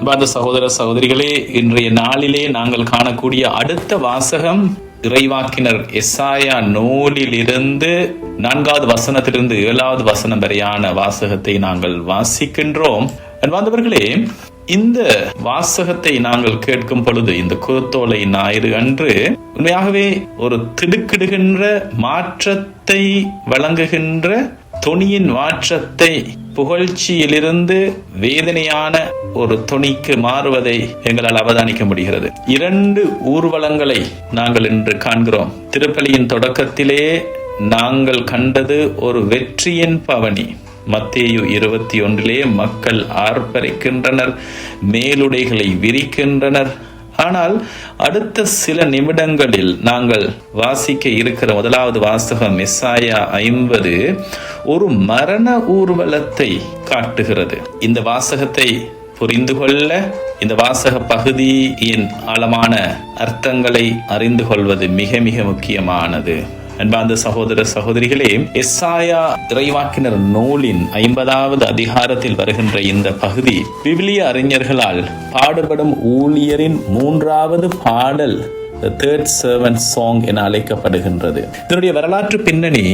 அன்பார்ந்த சகோதர சகோதரிகளே, இன்றைய நாளிலே நாங்கள் காணக்கூடிய அடுத்த வாசகம் இறைவாக்கினர் எசாயா நூலிலிருந்து 4வது வசனத்திலிருந்து 7வது வசனம் வரையான வாசகத்தை நாங்கள் வாசிக்கின்றோம். அன்பார்ந்தவர்களே, இந்த வாசகத்தை நாங்கள் கேட்கும் பொழுது இந்த குருத்தோலை ஞாயிறு அன்று உண்மையாகவே ஒரு திடுக்கிடுகின்ற மாற்றத்தை வழங்குகின்ற தொனியின் மாற்றத்தை புகழ்ச்சியிலிருந்து வேதனையான ஒரு தொனிக்கு மாறுவதை எங்களால் அவதானிக்க முடிகிறது. 2 ஊர்வலங்களை நாங்கள் இன்று காண்கிறோம். திருப்பலியின் தொடக்கத்திலே நாங்கள் கண்டது ஒரு வெற்றியின் பவனி. மத்தேயு 21 மக்கள் ஆர்ப்பரிக்கின்றனர், மேலுடைகளை விரிக்கின்றனர். ஆனால் அடுத்த சில நிமிடங்களில் நாங்கள் வாசிக்க இருக்கிற 1வது வாசகம் எசாயா 50 ஒரு மரண ஊர்வலத்தை காட்டுகிறது. இந்த வாசகத்தை புரிந்து கொள்ள இந்த வாசக பகுதியின் ஆழமான அர்த்தங்களை அறிந்து கொள்வது மிக மிக முக்கியமானது. அன்பார்ந்த சகோதர சகோதரிகளே, எசாயா இறைவாக்கினர் நூலின் 50வது அதிகாரத்தில் வருகின்ற இந்த பகுதி விவிலிய அறிஞர்களால் பாடுபடும் ஊழியரின் 3வது பாடல், The Third Servant Song என அழைக்கப்படுகின்றது. இதனுடைய வரலாற்று பின்னணி,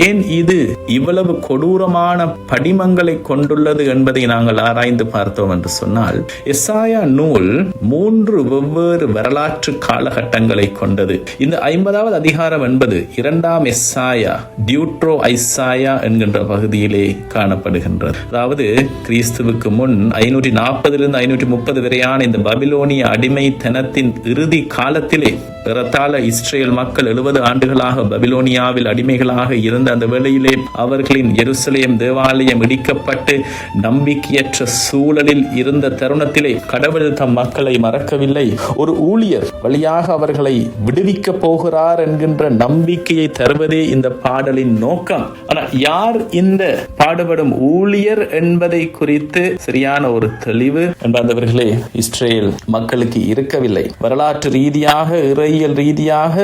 ஏன் இது இவ்வளவு கொடூரமான படிமங்களை கொண்டுள்ளது என்பதை நாங்கள் ஆராய்ந்து பார்த்தோம் என்று சொன்னால், எசாயா நூல் 3 வெவ்வேறு வரலாற்று காலகட்டங்களை கொண்டது. இந்த 50வது அதிகாரம் என்பது 2ஆம் எசாயா, டியூட்ரோ ஐசாயா என்கின்ற பகுதியிலே காணப்படுகின்றது. அதாவது கிறிஸ்துவுக்கு முன் 540 530 வரையான இந்த பபிலோனிய அடிமைத்தனத்தின் இறுதி காலத்திலே ஏறத்தாழ இஸ்ரேல் மக்கள் 70 ஆண்டுகளாக பபிலோனியாவில் அடிமைகளாக இருந்த அந்த வேளையிலே அவர்களின் எருசலேம் தேவாலயம் இடிக்கப்பட்டு நம்பிக்கையற்ற சூழலில் இருந்த தருணத்திலே கடவுள் தம் மக்களை மறக்கவில்லை. ஒரு ஊழியர் வழியாக அவர்களை விடுவிக்க போகிறார் என்கின்ற நம்பிக்கையை தருவதே இந்த பாடலின் நோக்கம். ஆனால் யார் இந்த பாடுபடும் ஊழியர் என்பதை குறித்து சரியான ஒரு தெளிவு என்பவர்களே இஸ்ரேல் மக்களுக்கு இருக்கவில்லை. வரலாற்று ரீதியாக இறையியல் ரீதியாக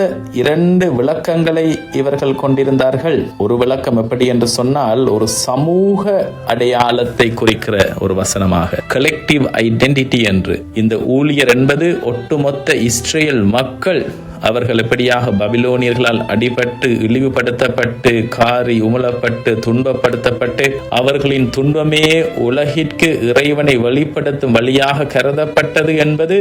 2 விளக்கங்களை இவர்கள் கொண்டிருந்தார்கள். ஒரு விளக்கம் எப்படி என்று சொன்னால், ஒரு சமூக அடையாளத்தை குறிக்கிற ஒரு வசனமாக, கலெக்டிவ் ஐடென்டிட்டி என்று. இந்த ஊழியர் என்பது ஒட்டுமொத்த இஸ்ரேல் மக்கள். அவர்கள் எப்படியாக பபிலோனியர்களால் அடிபட்டு இழிவுபடுத்தப்பட்டு காரி உமிழப்பட்டு துன்பப்படுத்தப்பட்டு அவர்களின் துன்பமே உலகிற்கு இறைவனை வெளிப்படுத்தும் வழியாக கருதப்பட்டது என்பது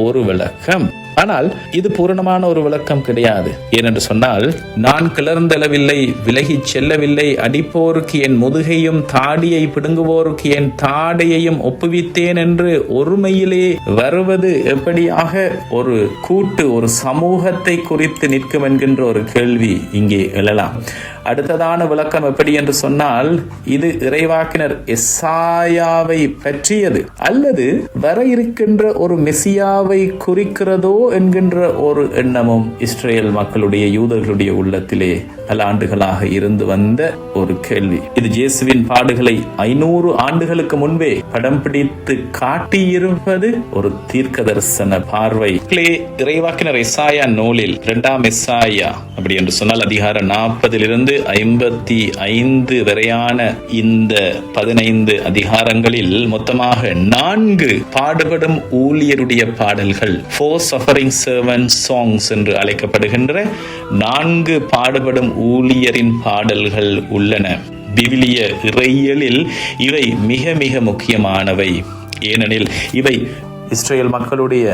ஒரு விளக்கம். ஆனால் இது பூரணமான ஒரு விளக்கம் கிடையாது. ஏனென்று சொன்னால், நான் கிளர்ந்தெழவில்லை, விலகி செல்லவில்லை, அடிப்போருக்கு என் முதுகையும் தாடியை பிடுங்குவோருக்கு என் தாடையையும் ஒப்புவித்தேன் என்று ஒருமையிலே வருவது எப்படியாக ஒரு கூட்டு, ஒரு சமூகத்தை குறித்து நிற்கும் என்கின்ற ஒரு கேள்வி இங்கே எழலாம். அடுத்ததான விளக்கம் எப்படி என்று சொன்னால், இது இறைவாக்கினர் எசாயாவை பற்றியது அல்லது வர இருக்கின்ற ஒரு மெசியாவை குறிக்கிறதோ என்கின்ற ஒரு எண்ணமும் இஸ்ரேல் மக்களுடைய யூதர்களுடைய உள்ளத்திலே பல ஆண்டுகளாக இருந்து வந்த ஒரு கேள்வி. இது இயேசுவின் பாடுகளை 500 ஆண்டுகளுக்கு முன்பே படம் பிடித்து காட்டியிருப்பது ஒரு தீர்க்க தரிசன பார்வை. இறைவாக்கினர் எசாயா நூலில் 2ஆம் எசாயா அப்படி என்று சொன்னால் அதிகாரம் 40 55 வரையான இந்த 15 அதிகாரங்களில் மொத்தமாக 4 பாடுபடும் ஊழியருடைய பாடல்கள், 4 suffering servant songs என்று அழைக்கப்படுகின்ற 4 பாடுபடும் ஊழியரின் பாடல்கள் உள்ளன. விவிலிய இறையியலில் இவை மிக மிக முக்கியமானவை. ஏனெனில் இவை இஸ்ரேல் மக்களுடைய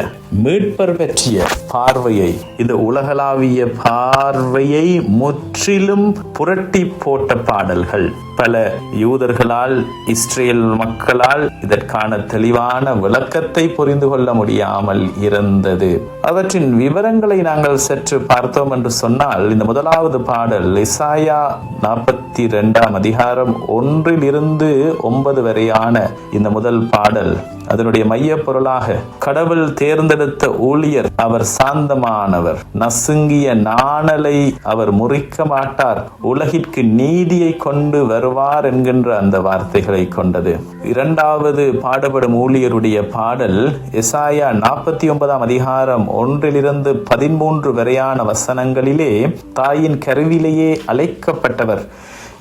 மீட்பர் பற்றிய பார்வையை, இந்த உலகளாவிய பார்வையை முற்றிலும் புரட்டி போட்ட பாடல்கள். பல யூதர்களால், இஸ்ரேல் மக்களால் இதற்கான தெளிவான விளக்கத்தை புரிந்து கொள்ள முடியாமல் இருந்தது. அவற்றின் விவரங்களை நாங்கள் சற்று பார்த்தோம் என்று சொன்னால், இந்த 1வது பாடல் எசாயா 42ஆம் அதிகாரம் 1-9 வரையான இந்த முதல் பாடல், அதனுடைய மைய பொருளாக கடவுள் தேர்ந்தெடுத்த ஊழியர், அவர் சாந்தமானவர், நசுங்கிய நாணலை அவர் முறிக்க மாட்டார், உலகிற்கு நீதியை கொண்டு வருவார் என்கின்ற அந்த வார்த்தைகளை கொண்டது. 2வது பாடுபடும் ஊழியருடைய பாடல் எசாயா 49ஆம் அதிகாரம் 1-13 வரையான வசனங்களிலே, தாயின் கருவிலேயே அழைக்கப்பட்டவர்,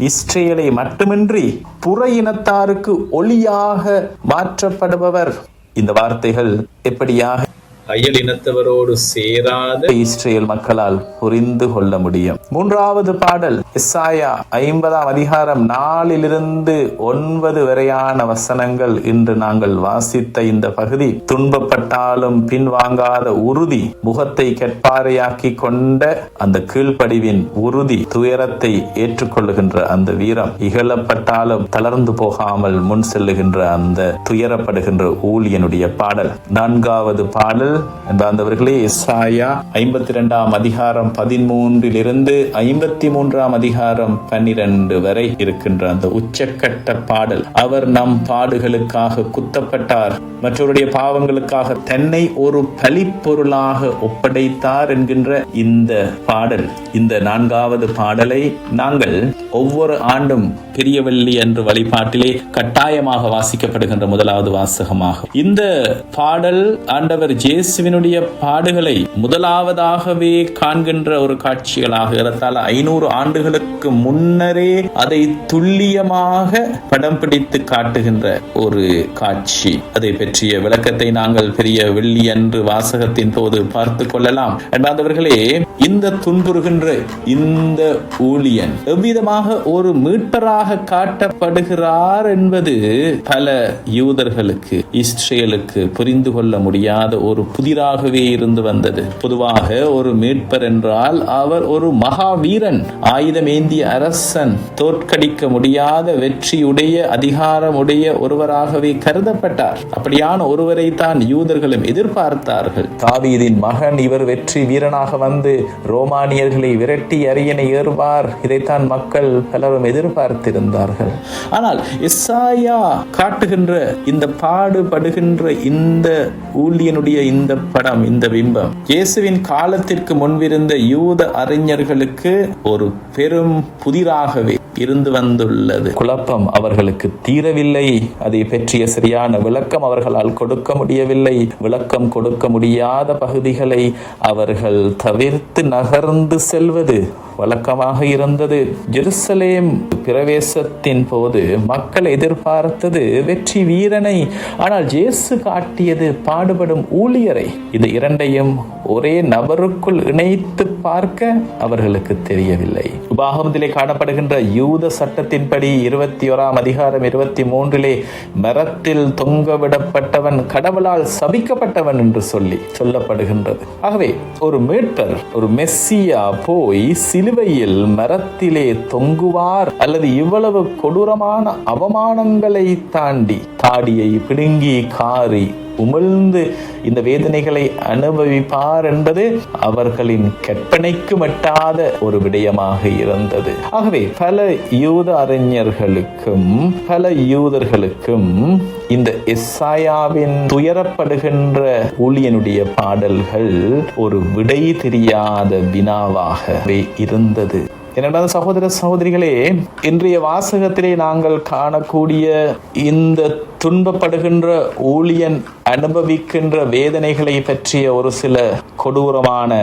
இஸ்ரேலை மட்டுமின்றி புற இனத்தாருக்கு ஒளியாக மாற்றப்படுபவர், இந்த வார்த்தைகள் எப்படியாக அயல் இனத்தவரோடு சேராத இஸ்ரேல் மக்களால் புரிந்து கொள்ள முடியும். 3வது பாடல் எசாயா 50ஆம் அதிகாரம் 4-9 வரையான வசனங்கள். இன்று நாங்கள் வாசித்த இந்த பகுதி துன்பப்பட்டாலும் பின்வாங்காத உறுதி, முகத்தை கெட்பாறையாக்கி கொண்ட அந்த கீழ்ப்படிவின் உறுதி, துயரத்தை ஏற்றுக்கொள்ளுகின்ற அந்த வீரம், இகழப்பட்டாலும் தளர்ந்து போகாமல் முன் செல்லுகின்ற அந்த துயரப்படுகின்ற ஊழியனுடைய பாடல். 4வது பாடல் என்பவர்களே எசாயா 52ஆம் அதிகாரம் 13 53ஆம் அதிகாரம் 12 வரை இருக்கின்ற அந்த உச்சக்கட்ட பாடல். அவர் நம் பாடுகளுக்காக குத்தப்பட்டார், மற்றவருடைய பாவங்களுக்காக தன்னை ஒரு பலிப்பொருளாக ஒப்படைத்தார் என்கின்ற இந்த பாடல். இந்த 4வது பாடலை நாங்கள் ஒவ்வொரு ஆண்டும் பெரியவள்ளி அன்று வழிபாட்டிலே கட்டாயமாக வாசிக்கப்படுகின்ற 1வது வாசகமாகும். இந்த பாடல் ஆண்டவர் இயேசுவினுடைய பாடுகளை முதலாவதாகவே காண்கின்ற ஒரு காட்சிகளாக, 500 ஆண்டுகளுக்கு முன்னரே அதை துல்லியமாக படம் பிடித்து காட்டுகின்ற ஒரு காட்சி. அதை பற்றிய விளக்கத்தை நாங்கள் பெரிய வெள்ளி அன்று வாசகத்தின் போது பார்த்து கொள்ளலாம். என்பவர்களே, இந்த துன்புறுகின்ற இந்த ஊழியன் எவ்விதமாக ஒரு மீட்பராக காட்டப்படுகிறார் என்பது பல யூதர்களுக்கு, இஸ்ரேலுக்கு புரிந்து கொள்ள முடியாத ஒரு புதிராகவே இருந்து வந்தது. பொதுவாக ஒரு மீட்பர் என்றால் அவர் ஒரு மகாவீரன், ஆயுதமேந்திய அரசன், தோற்கடிக்க முடியாத வெற்றியுடைய அதிகாரமுடைய ஒருவராகவே கருதப்பட்டார். அப்படியான ஒருவரை தான் யூதர்களும் எதிர்பார்த்தார்கள். தாவீதின் மகன் இவர் வெற்றி வீரனாக வந்து ரோமானியர்களை விரட்டி அரியணை ஏறுவார், இதைத்தான் மக்கள் பலரும் எதிர்பார்த்திருந்தார்கள். ஆனால் எசாயா காட்டுகின்ற இந்த பாடுபடுகின்ற இந்த ஊழியனுடைய இந்த படம், இந்த பிம்பம், இயேசுவின் காலத்திற்கு முன்பிருந்த யூத அறிஞர்களுக்கு ஒரு பெரும் புதிராகவே இருந்து வந்துள்ளது. குழப்பம் அவர்களுக்கு தீரவில்லை. அதை பற்றிய சரியான விளக்கம் அவர்களால் கொடுக்க முடியவில்லை. விளக்கம் கொடுக்க முடியாத பகுதிகளை அவர்கள் தவிர்த்து நகர்ந்து செல்வது வழக்கமாக இருந்தது. ஜெருசலேம் பிரவேசத்தின் போது மக்கள் எதிர்பார்த்தது வெற்றி வீரனை, ஆனால் இயேசு காட்டியது பாடுபடும் ஊழியரை. இது இரண்டையும் ஒரே நபருக்குள் இணைத்து பார்க்க அவர்களுக்கு தெரியவில்லை. உபாகமத்திலே காணப்படுகின்ற யூத சட்டத்தின்படி 21ஆம் அதிகாரம் 23 மரத்தில் தொங்கவிடப்பட்டவன் கடவுளால் சபிக்கப்பட்டவன் என்று சொல்லப்படுகின்றது. ஆகவே ஒரு மீட்பர், ஒரு மெஸ்ஸியா போய் சிலுவையில் மரத்திலே தொங்குவார் அல்லது இவ்வளவு கொடூரமான அவமானங்களை தாண்டி தாடியை பிடுங்கி காரி உமிழ்ந்து இந்த வேதனைகளை அனுபவிப்பார் என்பது அவர்களின் கற்பனைக்கு மட்டாத ஒரு விடயமாக இருந்தது. ஆகவே பல யூத அறிஞர்களுக்கும் பல யூதர்களுக்கும் இந்த எசாயாவின் துயரப்படுகின்ற ஊழியனுடைய பாடல்கள் ஒரு விடை தெரியாத வினாவாகவே இருந்தது. என்னோட சகோதர சகோதரிகளே, இன்றைய வாசகத்திலே நாங்கள் காணக்கூடிய இந்த துன்பப்படுகின்ற ஊழியன் அனுபவிக்கின்ற வேதனைகளை பற்றிய ஒரு சில கொடூரமான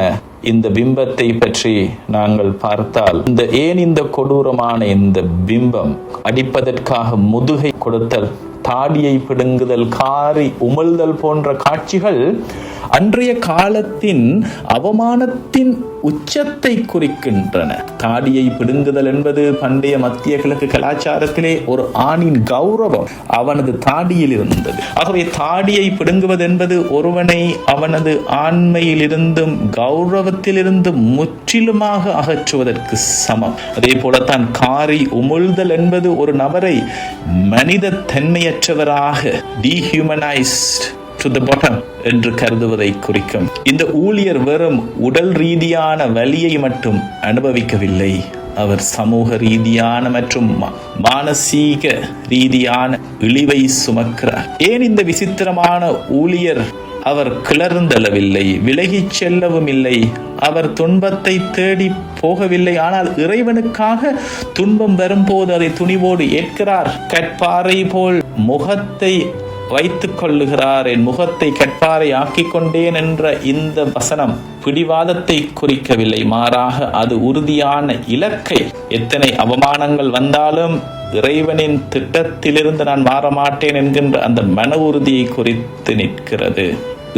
இந்த பிம்பத்தை பற்றி நாங்கள் பார்த்தால், ஏன் இந்த கொடூரமான இந்த பிம்பம், அடிப்பதற்காக முதுகை கொடுத்தல், தாடியை பிடுங்குதல், காரி உமிழ்தல் போன்ற காட்சிகள் அன்றைய காலத்தின் அவமானத்தின் உச்சத்தை குறிக்கின்றன. தாடியை பிடுங்குதல் என்பது பண்டைய மத்திய கிழக்கு கலாச்சாரத்திலே ஒரு ஆணின் கௌரவம் அவனது தாடியில் இருந்தது. ஆகவே தாடியை பிடுங்குவது என்பது ஒருவனை அவனது ஆண்மையில் இருந்தும் கௌரவத்தில் இருந்தும் முற்றிலுமாக அகற்றுவதற்கு சமம். அதே போலத்தான் காரி உமிழ்தல் என்பது ஒரு நபரை மனித தன்மையற்றவராக, டீஹியூமனைஸ்ட் to the bottom என்று கருதுவதை குறிக்கும். இந்த ஊழியர் வெறும் உடல் ரீதியான வலியை மட்டும் அனுபவிக்கவில்லை, அவர் சமூக ரீதியான மற்றும் மானசீக ரீதியான இழிவை சுமக்கிறார். ஏன் இந்த விசித்திரமான ஊழியர் அவர் கிளர்ந்தளவில்லை, விலகிச் செல்லவும் இல்லை, அவர் துன்பத்தை தேடி போகவில்லை, ஆனால் இறைவனுக்காக துன்பம் வரும்போது அதை துணிவோடு ஏற்கிறார். கற்பாறை போல் முகத்தை வைத்துக் கொள்ளுகிறார், என் முகத்தை கற்பாறை ஆக்கிக் கொண்டேன் என்ற இந்த வசனம் பிடிவாதத்தை குறிக்கவில்லை, மாறாக அது உறுதியான இலக்கை. எத்தனை அவமானங்கள் வந்தாலும் இறைவனின் திட்டத்திலிருந்து நான் மாறமாட்டேன் என்கின்ற அந்த மன உறுதியை குறித்து நிற்கிறது.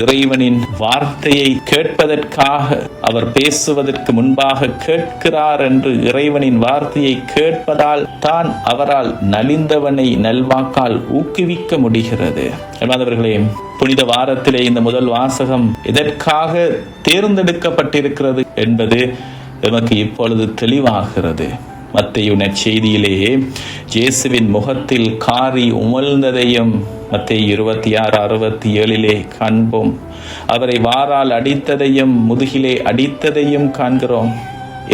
இறைவனின் வார்த்தையை கேட்பதற்காக அவர் பேசுவதற்கு முன்பாக கேட்கிறார் என்று இறைவனின் வார்த்தையை கேட்பதால் தான் அவரால் நலிந்தவனை நல்வாக்கால் ஊக்குவிக்க முடிகிறது. அன்பானவர்களே, புனித வாரத்திலே இந்த முதல் வாசகம் எதற்காக தேர்ந்தெடுக்கப்பட்டிருக்கிறது என்பது நமக்கு இப்பொழுது தெளிவாகிறது. மத்தேயு நற்செய்தியிலே இயேசுவின் முகத்தில் காரி உமிழ்ந்ததையும் மத்தேயு 26:67 காண்போம். அவரை வாரால் அடித்ததையும் முதுகிலே அடித்ததையும் காண்கிறோம்.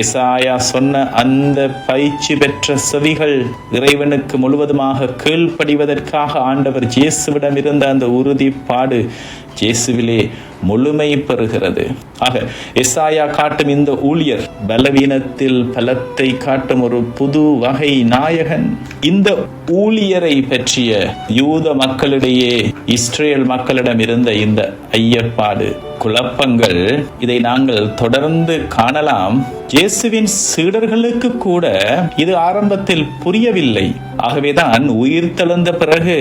எசாயா சொன்ன அந்த பயிற்சி பெற்ற செவிகள் இறைவனுக்கு முழுவதுமாக கீழ்ப்படிவதற்காக ஆண்டவர் இயேசுவிடம் இருந்த அந்த உறுதிப்பாடு இயேசுவிலே முழுமை பெறுகிறது. ஆக எசாயா காட்டும் இந்த ஊழியர் பலவீனத்தில் பலத்தை காட்டும் ஒரு புது வகை நாயகன். இந்த ஊழியரை பற்றிய யூத மக்களிடையே இஸ்ரேல் மக்களிடம் இருந்த இந்த ஐயப்பாடு, குழப்பங்கள், இதை நாங்கள் தொடர்ந்து காணலாம். இயேசுவின் சீடர்களுக்கு கூட இது ஆரம்பத்தில் புரியவில்லை. ஆகவேதான் உயிர் தெழுந்த பிறகு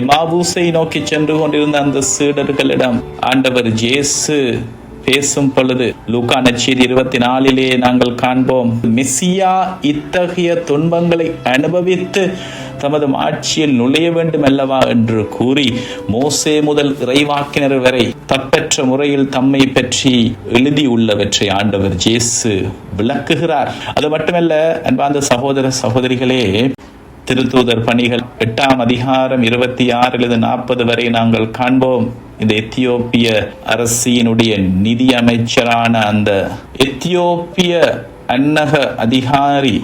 எம்மாவூசை நோக்கி சென்று கொண்டிருந்த அந்த சீடர்களிடம் ஆண்டவர் இயேசு பேசும் பொழுது லூக்கா நற்செய்தி 24 நாங்கள் காண்போம், மெசியா இத்தகைய துன்பங்களை அனுபவித்து தமது ஆட்சியில் நுழைய வேண்டும் அல்லவா என்று கூறி மோசே முதல் இறைவாக்கினர் வரை தப்பற்ற முறையில் தம்மை பற்றி எழுதியுள்ளவற்றை ஆண்டவர் இயேசு விளக்குகிறார். அது மட்டுமல்ல, அன்பார்ந்த சகோதர சகோதரிகளே, திருத்தூதர் பணிகள் 8ஆம் அதிகாரம் 26-40 வரை நாங்கள் காண்போம். இந்த எத்தியோப்பிய அரசினுடைய நிதி அமைச்சரான அந்த எத்தியோப்பிய அன்னக அதிகாரி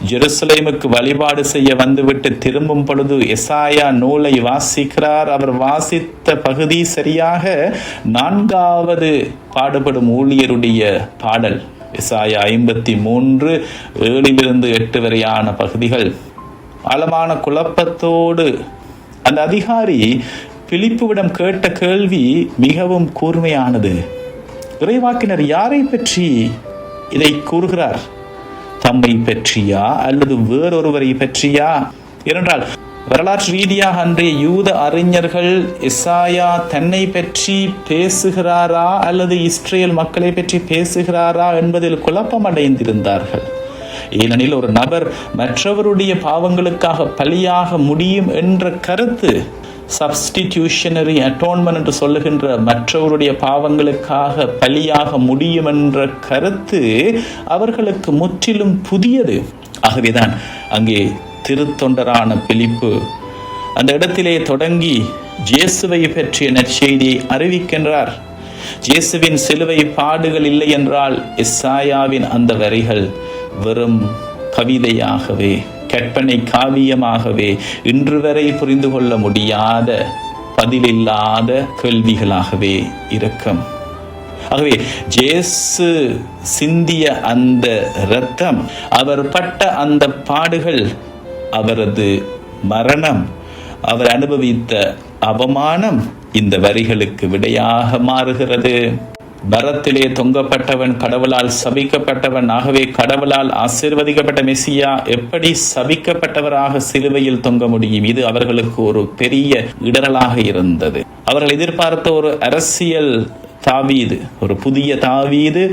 ஜெருசலேமுக்கு வழிபாடு செய்ய வந்துவிட்டு திரும்பும் பொழுது எசாயா நூலை வாசிக்கிறார். அவர் வாசித்த பகுதி சரியாக 4வது பாடுபடும் ஊழியருடைய பாடல். எசாயா 53:7-8 வரையான பகுதிகள். ஆழமான குழப்பத்தோடு அந்த அதிகாரி பிலிப்புவிடம் கேட்ட கேள்வி மிகவும் கூர்மையானது. இறைவாக்கினர் யாரை பற்றி இதை கூறுகிறார்? தம்மை பற்றியா அல்லது வேறொருவரை பற்றியா? ஏனென்றால் வரலாற்று ரீதியாக அன்றைய யூத அறிஞர்கள் எசாயா தன்னை பற்றி பேசுகிறாரா அல்லது இஸ்ரேல் மக்களை பற்றி பேசுகிறாரா என்பதில் குழப்பம் அடைந்திருந்தார்கள். ஏனெனில் ஒரு நபர் மற்றவருடைய பாவங்களுக்காக பலியாக முடியும் என்ற கருத்து, சப்ஸ்டிடியூஷனரி அட்டோன்மென்ட் என்று சொல்லுகின்ற மற்றவருடைய பாவங்களுக்காக பலியாக முடியும் என்ற கருத்து அவர்களுக்கு முற்றிலும் புதியது. ஆகவேதான் அங்கே திருத்தொண்டரான பிலிப்பு அந்த இடத்திலே தொடங்கி இயேசுவை பற்றிய நற்செய்தியை அறிவிக்கின்றார். இயேசுவின் சிலுவை பாடுகள் இல்லை என்றால் எசாயாவின் அந்த வரிகள் வெறும் கவிதையாகவே, கற்பனை காவியமாகவே, இன்று வரை புரிந்து கொள்ள முடியாத, பதிலில்லாத கேள்விகளாகவே இருக்கும். ஆகவே இயேசு சிந்திய அந்த இரத்தம், அவர் பட்ட அந்த பாடுகள், அவரது மரணம், அவர் அனுபவித்த அவமானம் இந்த வரிகளுக்கு விடையாக மாறுகிறது. பரத்திலே தொங்கப்பட்டவன் கடவுளால் சபிக்கப்பட்டவன். ஆகவே கடவுளால் ஆசீர்வதிக்கப்பட்ட மெசியா எப்படி சபிக்கப்பட்டவராக சிலுவையில் தொங்க முடியும்? இது அவர்களுக்கு ஒரு பெரிய இடரலாக இருந்தது. அவர்கள் எதிர்பார்த்த ஒரு அரசியல் தாவீது, ஒரு புதிய தாவீது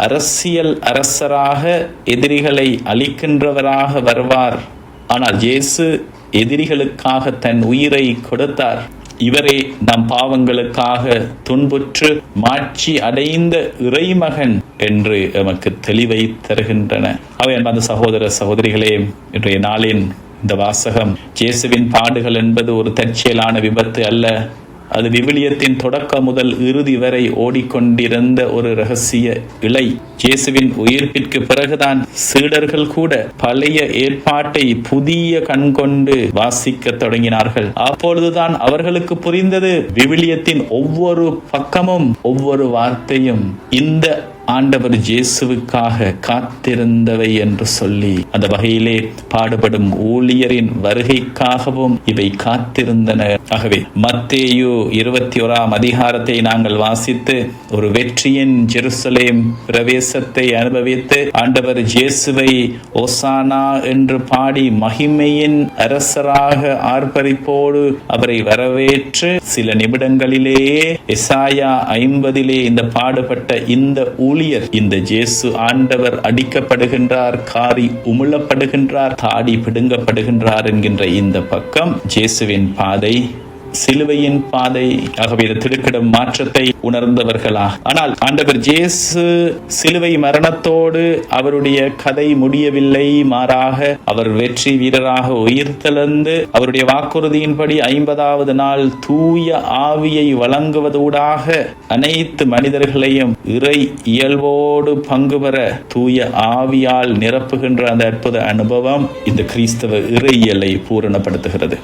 அரசியல் அரசராக எதிரிகளை அழிக்கின்றவராக வருவார். ஆனால் இயேசு எதிரிகளுக்காக தன் உயிரை கொடுத்தார். இவரே நம் பாவங்களுக்காக துன்புற்று மாட்சி அடைந்த இறைமகன் என்று நமக்கு தெளிவை தருகின்றன. அவை அன்பார்ந்த சகோதர சகோதரிகளே, இன்றைய நாளின் இந்த வாசகம் இயேசுவின் பாடுகள் என்பது ஒரு தற்செயலான விபத்து அல்ல. அது விவிலியத்தின் தொடக்கம் முதல் இறுதி வரை ஓடிக்கொண்டிருந்த ஒரு இரகசிய இழை. இயேசுவின் உயிர்ப்பிற்கு பிறகுதான் சீடர்கள் கூட பழைய ஏற்பாட்டை புதிய கண் கொண்டு வாசிக்க தொடங்கினார்கள். அப்பொழுதுதான் அவர்களுக்கு புரிந்தது, விவிலியத்தின் ஒவ்வொரு பக்கமும் ஒவ்வொரு வார்த்தையும் இந்த ஆண்டவர் இயேசுவுக்காக காத்திருந்தவை என்று சொல்லி அந்த வகையிலே பாடுபடும் ஊழியரின் வருகைக்காகவும் இவை காத்திருந்தன. ஆகவே மத்தேயு 21 அதிகாரத்தை நாங்கள் வாசித்து ஒரு வெற்றியின் ஜெருசலேம் பிரவேசத்தை அனுபவித்து ஆண்டவர் இயேசுவை ஓசானா என்று பாடி மகிமையின் அரசராக ஆர்ப்பரிப்போடு அவரை வரவேற்று சில நிமிடங்களிலேயே எசாயா 50 இந்த பாடுபட்ட இந்த ஊழியர், இந்த இயேசு ஆண்டவர் அடிக்கப்படுகின்றார், காரி உமிழப்படுகின்றார், தாடி பிடுங்கப்படுகின்றார் என்கின்ற இந்த பக்கம் இயேசுவின் பாதை, சிலுவையின் பாதை. ஆகவே திடுக்கிடும் மாற்றத்தை உணர்ந்தவர்களா. ஆனால் ஆண்டவர் இயேசு சிலுவை மரணத்தோடு அவருடைய கதை முடியவில்லை. மாறாக அவர் வெற்றி வீரராக உயிர்த்தெழுந்து அவருடைய வாக்குறுதியின்படி 50வது நாள் தூய ஆவியை வழங்குவதூடாக அனைத்து மனிதர்களையும் இறை இயல்போடு பங்கு பெற தூய ஆவியால் நிரப்புகின்ற அந்த அற்புத அனுபவம் இந்த கிறிஸ்தவ இறையியலை பூரணப்படுத்துகிறது.